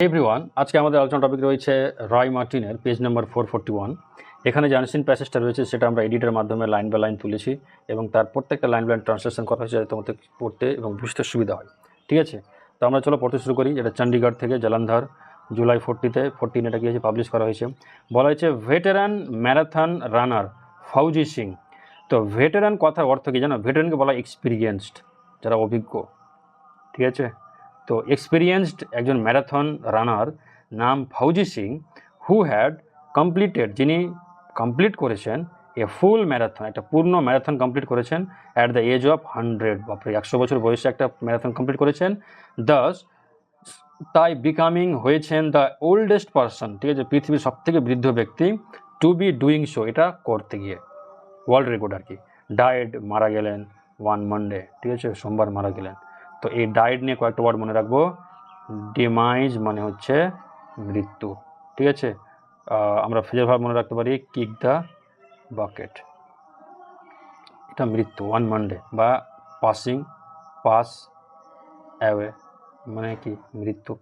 Everyone, আজকে আমাদের আলোচনা টপিক রয়েছে রয় মার্টিনের পেজ নাম্বার 441। এখানে যে আনসিন প্যাসেজটা রয়েছে সেটা আমরা এডিটের মাধ্যমে লাইন বাই লাইন তুলেছি এবং তার প্রত্যেকটা লাইন বাই লাইন ট্রান্সলেশন করা হয়েছে যাতে তোমাদের পড়তে এবং বুঝতে সুবিধা হয়। ঠিক আছে, তো আমরা চলো পড়তে শুরু করি। যেটা চণ্ডীগড় থেকে জলন্ধর জুলাই 14 এটা কি হয়েছে, পাবলিশ করা হয়েছে। বলা হয়েছে ভেটেরান ম্যারাথন রানার ফৌজি সিং। তো ভেটেরান কথার অর্থ কি জানো? ভেটেরানকে বলা এক্সপিরিয়েন্সড, যারা অভিজ্ঞ। ঠিক আছে, তো এক্সপিরিয়েন্সড একজন ম্যারাথন রানার নাম ফৌজি সিং, হু হ্যাড কমপ্লিটেড, যিনি কমপ্লিট করেছেন এ ফুল ম্যারাথন, একটা পূর্ণ ম্যারাথন কমপ্লিট করেছেন অ্যাট দ্য এজ অফ 100, বাপরে 100 বছর বয়সে একটা ম্যারাথন কমপ্লিট করেছেন। দাস তাই বিকামিং হয়েছেন দ্য ওল্ডেস্ট পারসন, ঠিক আছে, পৃথিবীর সবথেকে বৃদ্ধ ব্যক্তি, টু বি ডুইং শো, এটা করতে গিয়ে, ওয়ার্ল্ড রেকর্ড আর কি। ডায়েড, মারা গেলেন, ওয়ান মানডে, ঠিক আছে, সোমবার মারা গেলেন। তো এই ডায়েট নিয়ে কয়েকটা ওয়ার্ড মনে রাখবো। ডিমাইজ মানে হচ্ছে মৃত্যু, ঠিক আছে। আমরা ফ্রেজাল ভার্ব মনে রাখতে পারি কিক দ্য বাকেট, এটা মৃত্যু। ওয়ান মানডে বা পাসিং, পাস অ্যাওয়ে মানে কি মৃত্যু।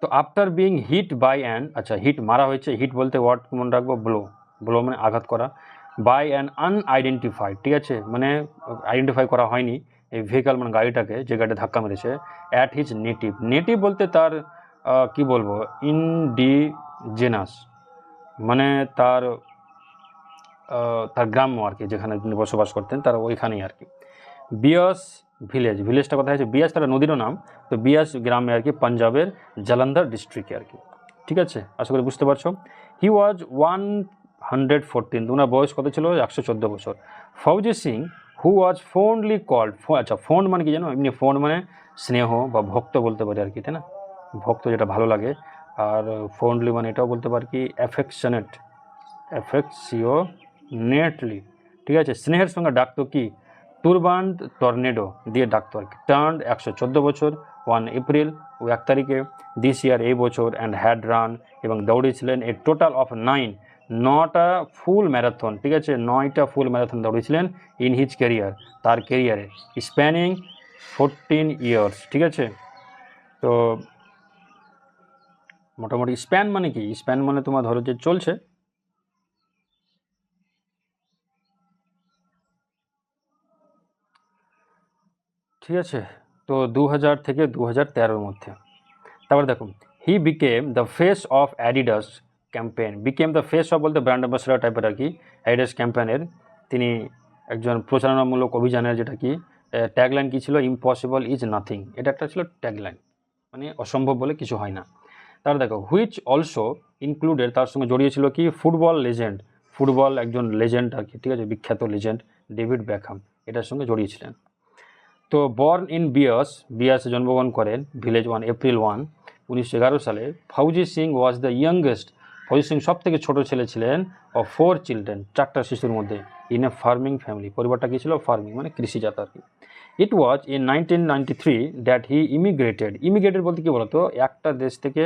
তো after being hit by an, আচ্ছা হিট মারা হয়েছে, হিট বলতে ওয়ার্ড মনে রাখবো ব্লো, ব্লো মানে আঘাত করা, বাই অ্যান আনআইডেন্টিফাইড, ঠিক আছে, মানে আইডেন্টিফাই করা হয়নি এই ভেহিকাল মানে গাড়িটাকে, যে গাড়িটা ধাক্কা মেরেছে। অ্যাট হিজ নেটিভ, নেটিভ বলতে তার কি বলবো, ইনডিজেনাস মানে তার তার গ্রাম্য আর কি, যেখানে তিনি বসবাস করতেন তার ওইখানেই আর কি। বিয়াস ভিলেজ, ভিলেজটা কথা হচ্ছে বিয়াস, তার নদীরও নাম। তো বিয়াস গ্রামে আর কি, পাঞ্জাবের জালন্ধর ডিস্ট্রিক্টে আর কি। ঠিক আছে, আশা করি বুঝতে পারছো। হি ওয়াজ 114, ওনার বয়স কত ছিল? 114 বছর। ফৌজি সিং হু ওয়াজ ফন্ডলি কল্ড, আচ্ছা ফন্ড মানে কি জানো? এমনি ফন্ড মানে স্নেহ বা ভক্ত বলতে পারি আর কি, তাই না? ভক্ত যেটা ভালো লাগে। আর ফন্ডলি মানে এটাও বলতে পারি কি অ্যাফেকশনেট, অ্যাফেকশিওনেটলি, ঠিক আছে। স্নেহের সঙ্গে ডাকতো কি? তুরবান্ড টর্নেডো দিয়ে ডাকতো আর কি। টার্নড 114 বছর, 1 এপ্রিল ও 1 তারিখে, দিস ইয়ার এই বছর, অ্যান্ড হ্যাড রান এবং দৌড়েছিলেন এ টোটাল অফ 9টা ফুল ম্যারাথন, ঠিক আছে, 9টা ফুল ম্যারাথন দৌড়েছিলেন ইন হিজ ক্যারিয়ার, তার ক্যারিয়ারে, স্প্যানিং 14 ইয়ার্স, ঠিক আছে। তো মোটামুটি স্প্যান মানে কি? স্প্যান মানে তোমার ধরো যে চলছে, ঠিক আছে। তো 2000 থেকে 2013-র মধ্যে। তারপর দেখুন, he became the face of Adidas campaign. Became the face of বলতে ব্র্যান্ড অ্যাম্বাসেডার টাইপের আর কি। অ্যাডিডাস ক্যাম্পেইনের তিনি একজন প্রচারণামূলক অভিযানের, যেটা কি ট্যাগলাইন কী ছিল? ইম্পসিবল ইজ নাথিং, এটা একটা ছিল ট্যাগলাইন, মানে অসম্ভব বলে কিছু হয় না। তার দেখো হুইচ অলসো ইনক্লুডেড, তার সঙ্গে জড়িয়েছিল কি? ফুটবল লেজেন্ড, ফুটবল একজন লেজেন্ড আর কি, ঠিক আছে, বিখ্যাত লেজেন্ড ডেভিড বেকহাম, এটার সঙ্গে জড়িয়েছিলেন। তো বর্ন ইন বিয়াস, বিয়াসে জন্মগ্রহণ করেন, ভিলেজ 1 এপ্রিল 1, 1911 সালে। Fauja Singh was the youngest, Fauja Singh সব থেকে ছোটো ছেলে ছিলেন, অফ 4 চিলড্রেন, 4টা শিশুর মধ্যে, ইন এ ফার্মিং ফ্যামিলি, পরিবারটা কী ছিল? ফার্মিং মানে কৃষিজাত আর কি। ইট ওয়াজ ইন 1993 দ্যাট হি ইমিগ্রেটেড, ইমিগ্রেটেড বলতে কী বলতো? একটা দেশ থেকে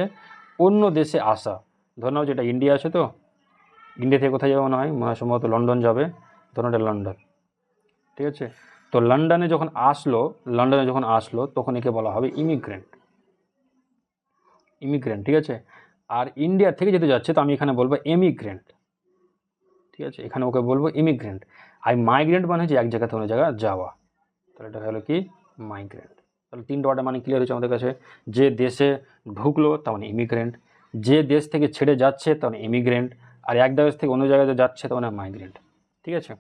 অন্য দেশে আসা। ধরে নাও যেটা ইন্ডিয়া আছে, তো ইন্ডিয়া থেকে কোথায় যাবে মনে হয়? সম্ভবত লন্ডন যাবে, ধরুন এটা লন্ডন, ঠিক আছে। তো লন্ডনে যখন আসলো তখন একে বলা হবে ইমিগ্রেন্ট, ইমিগ্রেন্ট, ঠিক আছে। আর ইন্ডিয়া থেকে যেতে যাচ্ছে, তো আমি এখানে বলবো এমিগ্রেন্ট, ঠিক আছে, এখানে ওকে বলবো ইমিগ্রেন্ট। আর মাইগ্রেন্ট মানে হচ্ছে এক জায়গা থেকে অন্য জায়গা যাওয়া, তাহলে এটা হলো কি? মাইগ্রেন্ট। তাহলে 3টা ওয়ার্ড মানে ক্লিয়ার হয়েছে আমাদের কাছে। যে দেশে ঢুকলো তার মানে ইমিগ্রেন্ট, যে দেশ থেকে ছেড়ে যাচ্ছে তার মানে ইমিগ্রেন্ট, আর এক দেশ থেকে অন্য জায়গায় যাচ্ছে তার মানে মাইগ্রেন্ট, ঠিক আছে।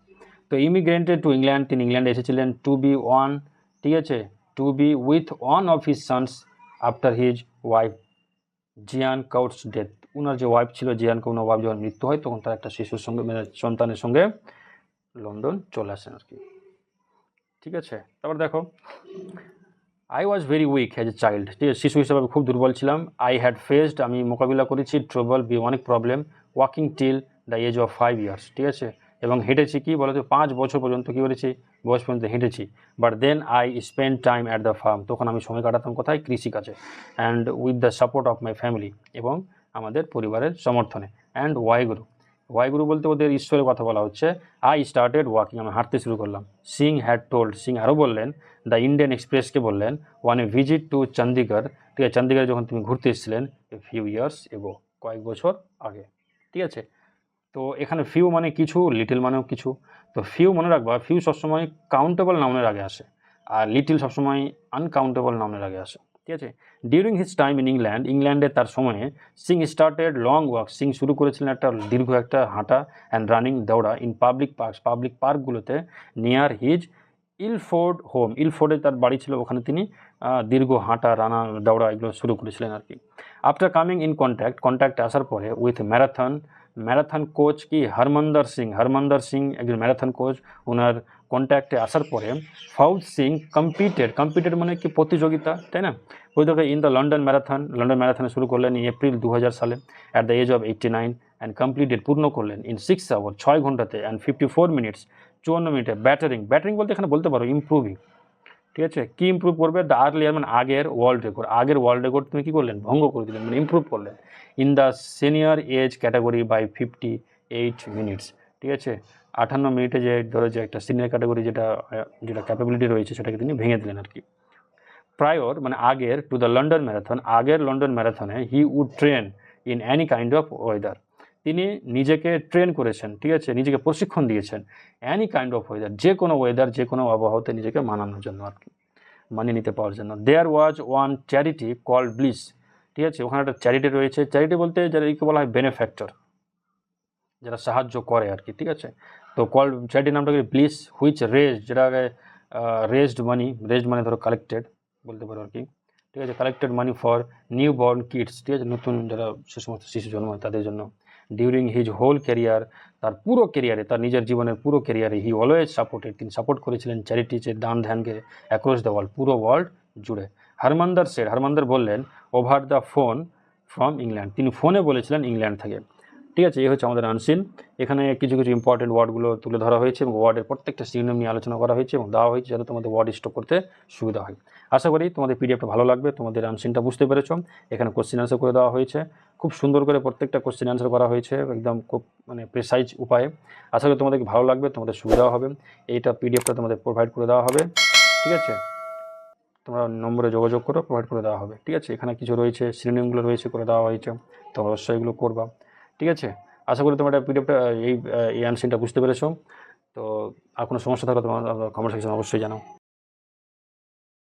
তো ইমিগ্রেন্টেড টু ইংল্যান্ড, তিনি ইংল্যান্ডে এসেছিলেন। টু বি ওয়ান, ঠিক আছে, to be with one of his sons after his wife Gian Kaur's death, ওনার যে ওয়াইফ ছিল জিয়ান কাউট, ওয়াইফ যখন মৃত্যু হয় তখন তার একটা শিশুর সঙ্গে, সন্তানের সঙ্গে লন্ডন চলে আসেন আর কি, ঠিক আছে। তারপর দেখো, I was very weak as a child, ঠিক আছে, শিশু হিসাবে খুব দুর্বল ছিলাম। আই হ্যাড ফেসড, আমি মোকাবিলা করেছি, ট্রাবল অনেক problem, walking till the age of 5 years, ঠিক আছে, এবং হেঁটেছি কি বলতো 5 বছর পর্যন্ত কী করেছি? বয়স পর্যন্ত হেঁটেছি। But then I spend time at the farm, তখন আমি সময় কাটাতাম কোথায়? কৃষিকাজে। And with the support of my family, এবং আমাদের পরিবারের সমর্থনে। অ্যান্ড ওয়াইগুরু, ওয়াইগুরু বলতে ওদের ঈশ্বরের কথা বলা হচ্ছে। আই স্টার্টেড ওয়াকিং, আমি হাঁটতে শুরু করলাম। সিং হ্যাড টোল্ড, সিং আরও বললেন, দ্য ইন্ডিয়ান এক্সপ্রেসকে বললেন, one a visit to Chandigarh, ঠিক আছে, চণ্ডীগড়ে যখন তিনি ঘুরতে এসেছিলেন, এ ফিউ ইয়ার্স এগো, কয়েক বছর আগে। ঠিক আছে, তো এখানে ফিউ মানে কিছু, লিটল মানেও কিছু। তো ফিউ মনে রাখবা, ফিউ সবসময় কাউন্টেবল নাউনের আগে আসে, আর লিটল সবসময় আনকাউন্টেবল নাউনের আগে আসে। ঠিক আছে, during his time in England, ইংল্যান্ডে তার সময়ে Singh started long walk, Singh শুরু করেছিলেন একটা দীর্ঘ একটা হাঁটা অ্যান্ড রানিং, দৌড়া, ইন পাবলিক পার্কস, পাবলিক পার্কগুলোতে, নিয়ার হিজ ইলফোর্ড হোম, ইলফোর্ডে তার বাড়ি ছিল, ওখানে তিনি দীর্ঘ হাঁটা, রানা, দৌড়া এগুলো শুরু করেছিলেন আর কি। আফটার কামিং ইন কন্ট্যাক্টে আসার পরে উইথ ম্যারাথন কোচ কি হরমন্দর সিং একজন ম্যারাথন কোচ, ওনার কন্ট্যাক্টে আসার পরে ফাউজ সিং কম্পিটেড মানে কি প্রতিযোগিতা, তাই না, ইন দ্য লন্ডন ম্যারাথনে শুরু করলেন এপ্রিল 2000 সালে, at the age of 89, and completed পূর্ণ করলেন ইন 6 আওয়ার 6 ঘন্টাতে, অ্যান্ড 54 মিনিটস 54 মিনিটে, ব্যাটারিং বলতে এখানে বলতে পারো ইম্প্রুভিং। ঠিক আছে, কি ইম্প্রুভ করবে, দ্য আর্লিয়ার মানে আগের ওয়ার্ল্ড রেকর্ড তুমি কী করলেন, ভঙ্গ করে দিলেন, মানে ইম্প্রুভ করলেন, in the senior age category by 58 minutes. ঠিক আছে, 58 মিনিটে যে ধরো যে একটা সিনিয়র ক্যাটাগরি যেটা ক্যাপাবিলিটি রয়েছে সেটাকে তিনি ভেঙে দিলেন আর কি। প্রায়র মানে আগের, টু দ্য লন্ডন ম্যারাথনে he would train in any kind of weather, তিনি নিজেকে ট্রেন করেছেন, ঠিক আছে, নিজেকে প্রশিক্ষণ দিয়েছেন অ্যানি কাইন্ড অফ ওয়েদার, যে কোনো ওয়েদার, যে কোনো আবহাওয়াতে নিজেকে মানানোর জন্য আর কি, মানিয়ে নিতে পাওয়ার জন্য। There was one charity called Bliss, ঠিক আছে, ওখানে একটা চ্যারিটি রয়েছে, চ্যারিটি বলতে যাদেরকে বলা হয় বেনিফ্যাক্টর, যারা সাহায্য করে আর কি। ঠিক আছে, তো চ্যারিটির নামটা কি ব্লিস, হুইচ যেটা রেজড মানি ধরো কালেক্টেড বলতে পারো আর কি। ঠিক আছে, collected money for newborn kids, ঠিক আছে, নতুন যারা সে সমস্ত শিশু জন্ম হয় তাদের জন্য। ডিউরিং হিজ হোল ক্যারিয়ার, তার পুরো ক্যারিয়ারে, তার নিজের জীবনের পুরো ক্যারিয়ারে, হি অলওয়েজ সাপোর্টেড, তিনি সাপোর্ট করেছিলেন চ্যারিটিজের দান ধ্যানকে অ্যাক্রস দ্য ওয়ার্ল্ড, পুরো ওয়ার্ল্ড জুড়ে। হারমান্দার বললেন over the phone from England, তিনি ফোনে বলেছিলেন ইংল্যান্ড থেকে। ঠিক আছে, এই হচ্ছে আমাদের আনসিন। এখানে কিছু ইম্পর্টেন্ট ওয়ার্ডগুলো তুলে ধরা হয়েছে এবং ওয়ার্ডের প্রত্যেকটা সিনোনিম নিয়ে আলোচনা করা হয়েছে এবং দেওয়া হয়েছে যাতে তোমাদের ওয়ার্ড স্টক করতে সুবিধা হয়। আশা করি তোমাদের পিডিএফটা ভালো লাগবে, তোমাদের আনসিনটা বুঝতে পেরেছ। এখানে কোশ্চেন আনসার করে দেওয়া হয়েছে, খুব সুন্দর করে প্রত্যেকটা কোশ্চেন আনসার করা হয়েছে একদম খুব মানে প্রেসাইজ উপায়ে। আশা করি তোমাদেরকে ভালো লাগবে, তোমাদের সুবিধাও হবে। এইটা পিডিএফটা তোমাদের প্রোভাইড করে দেওয়া হবে। ঠিক আছে, তোমরা নম্বরে যোগাযোগ করো, প্রোভাইড করে দেওয়া হবে। ঠিক আছে, এখানে কিছু রয়েছে, সিনোনিমগুলো রয়েছে, করে দেওয়া হয়েছে, তোমরা অবশ্যই এগুলো করবা। ঠিক আছে, আশা করি তোমরা পিডিএফটা এই আনসিনটা বুঝতে পেরেছো। তো আর কোনো সমস্যা থাকলে তোমার কমেন্ট সেকশনে অবশ্যই জানাও।